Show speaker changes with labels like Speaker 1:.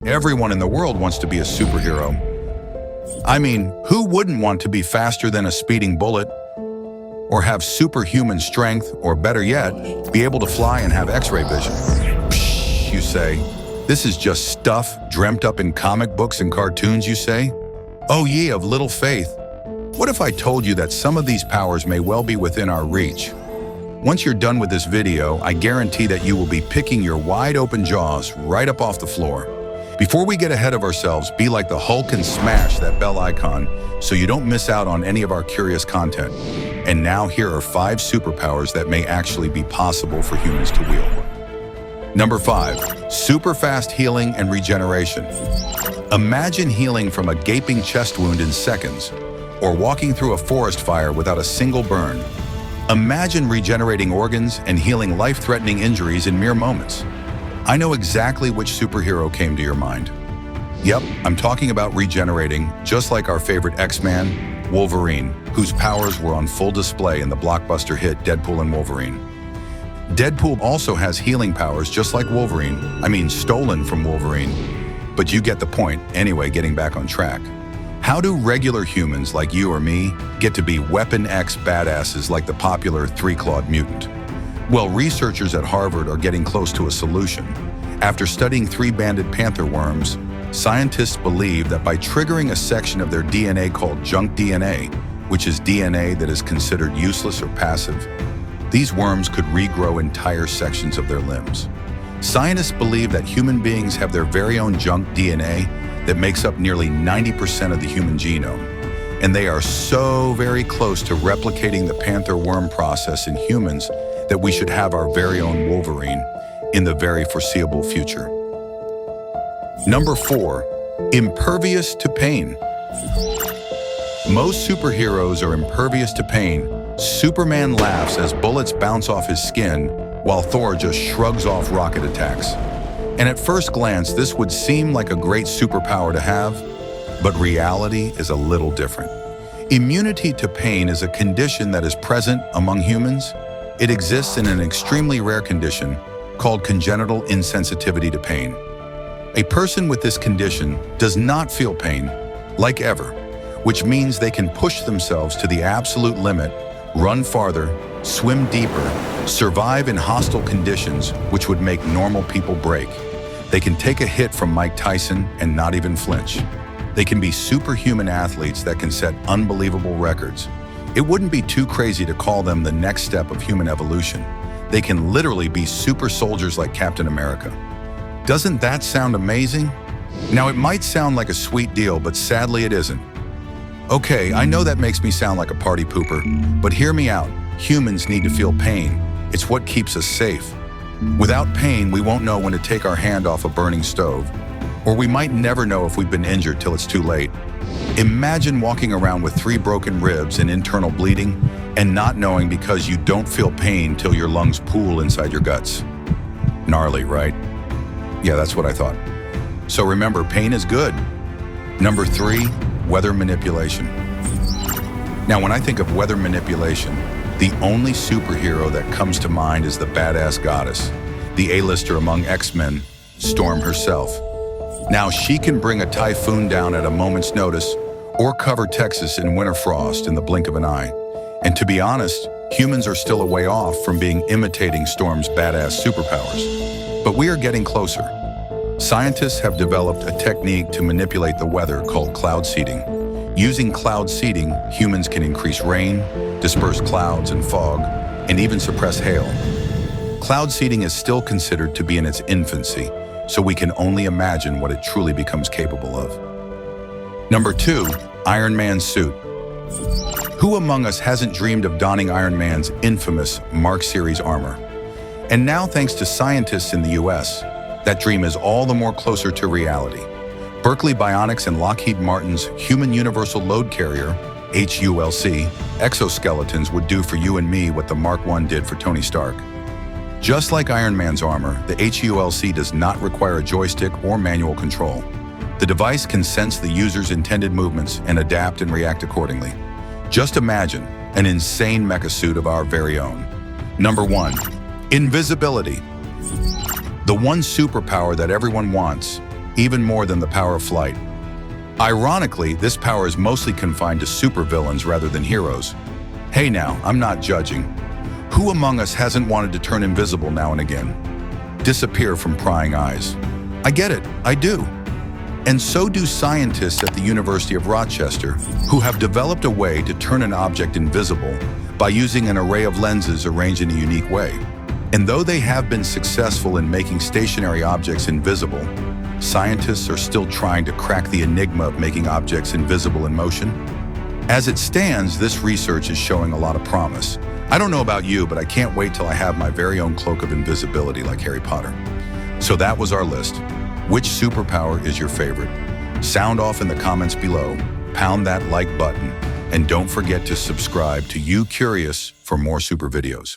Speaker 1: Everyone in the world wants to be a superhero. I mean, who wouldn't want to be faster than a speeding bullet? Or have superhuman strength, or better yet, be able to fly and have X-ray vision? Psh, you say. This is just stuff dreamt up in comic books and cartoons, you say? Oh ye of little faith. What if I told you that some of these powers may well be within our reach? Once you're done with this video, I guarantee that you will be picking your wide open jaws right up off the floor. Before we get ahead of ourselves, be like the Hulk and smash that bell icon so you don't miss out on any of our curious content. And now here are 5 superpowers that may actually be possible for humans to wield. Number 5, super fast healing and regeneration. Imagine healing from a gaping chest wound in seconds, or walking through a forest fire without a single burn. Imagine regenerating organs and healing life-threatening injuries in mere moments. I know exactly which superhero came to your mind. Yep, I'm talking about regenerating, just like our favorite X-Man, Wolverine, whose powers were on full display in the blockbuster hit Deadpool and Wolverine. Deadpool also has healing powers just like Wolverine, stolen from Wolverine. But you get the point. Anyway, getting back on track. How do regular humans like you or me get to be Weapon X badasses like the popular 3-clawed mutant? Well, researchers at Harvard are getting close to a solution. After studying 3-banded panther worms, scientists believe that by triggering a section of their DNA called junk DNA, which is DNA that is considered useless or passive, these worms could regrow entire sections of their limbs. Scientists believe that human beings have their very own junk DNA that makes up nearly 90% of the human genome. And they are so very close to replicating the panther worm process in humans that we should have our very own Wolverine in the very foreseeable future. Number 4, impervious to pain. Most superheroes are impervious to pain. Superman laughs as bullets bounce off his skin, while Thor just shrugs off rocket attacks. And at first glance, this would seem like a great superpower to have, but reality is a little different. Immunity to pain is a condition that is present among humans. It exists in an extremely rare condition called congenital insensitivity to pain. A person with this condition does not feel pain, like ever, which means they can push themselves to the absolute limit, run farther, swim deeper, survive in hostile conditions which would make normal people break. They can take a hit from Mike Tyson and not even flinch. They can be superhuman athletes that can set unbelievable records. It wouldn't be too crazy to call them the next step of human evolution. They can literally be super soldiers like Captain America. Doesn't that sound amazing? Now, it might sound like a sweet deal, but sadly it isn't. Okay, I know that makes me sound like a party pooper, but hear me out. Humans need to feel pain. It's what keeps us safe. Without pain, we won't know when to take our hand off a burning stove, or we might never know if we've been injured till it's too late. Imagine walking around with 3 broken ribs and internal bleeding and not knowing because you don't feel pain till your lungs pool inside your guts. Gnarly, right? Yeah, that's what I thought. So remember, pain is good. Number 3, weather manipulation. Now, when I think of weather manipulation, the only superhero that comes to mind is the badass goddess, the A-lister among X-Men, Storm herself. Now, she can bring a typhoon down at a moment's notice or cover Texas in winter frost in the blink of an eye. And to be honest, humans are still a way off from imitating Storm's badass superpowers. But we are getting closer. Scientists have developed a technique to manipulate the weather called cloud seeding. Using cloud seeding, humans can increase rain, disperse clouds and fog, and even suppress hail. Cloud seeding is still considered to be in its infancy, so we can only imagine what it truly becomes capable of. Number 2, Iron Man's suit. Who among us hasn't dreamed of donning Iron Man's infamous Mark Series armor? And now, thanks to scientists in the US, that dream is all the more closer to reality. Berkeley Bionics and Lockheed Martin's Human Universal Load Carrier, HULC, exoskeletons would do for you and me what the Mark I did for Tony Stark. Just like Iron Man's armor, the HULC does not require a joystick or manual control. The device can sense the user's intended movements and adapt and react accordingly. Just imagine an insane mecha suit of our very own. Number 1, invisibility. The one superpower that everyone wants, even more than the power of flight. Ironically, this power is mostly confined to supervillains rather than heroes. Hey now, I'm not judging. Who among us hasn't wanted to turn invisible now and again? Disappear from prying eyes. I get it, I do. And so do scientists at the University of Rochester, who have developed a way to turn an object invisible by using an array of lenses arranged in a unique way. And though they have been successful in making stationary objects invisible, scientists are still trying to crack the enigma of making objects invisible in motion. As it stands, this research is showing a lot of promise. I don't know about you, but I can't wait till I have my very own cloak of invisibility like Harry Potter. So that was our list. Which superpower is your favorite? Sound off in the comments below, pound that like button, and don't forget to subscribe to YouCurious for more super videos.